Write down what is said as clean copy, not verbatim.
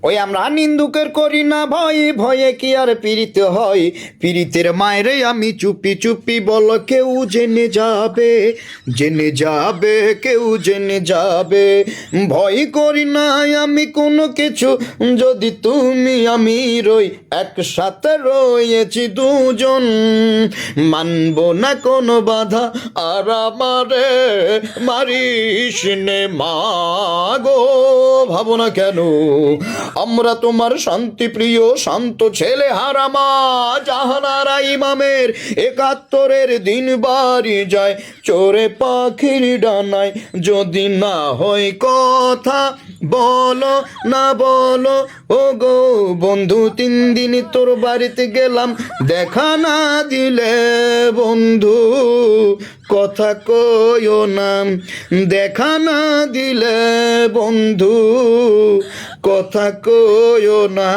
ওই আমরা নিন্দুকের করি না ভয়, ভয়ে কি আর পীড়িত হয়? পীড়িতের মায়েরে আমি চুপি চুপি বল, কেউ জেনে যাবে, জেনে যাবে, কেউ জেনে যাবে। ভয় করি না আমি কোনো কিছু, যদি তুমি আমি রই একসাথে রয়েছি দুজন, মানব না কোনো বাধা আর আমারে মারিস নে মাগো। ভাবো না কেন আমরা তোমার শান্তি প্রিয় শান্ত ছেলে হারামা জাহানারা ইমামের ৭১-এর দিন বাড়ি যায় চোরে পাখির ডানায়। যদি না হয় কথা বলো না বলো ও গো বন্ধু, ৩ দিন তোর বাড়িতে গেলাম দেখা না দিলে বন্ধু, কথা কইও না, দেখা না দিলে বন্ধু, কথা কইও না।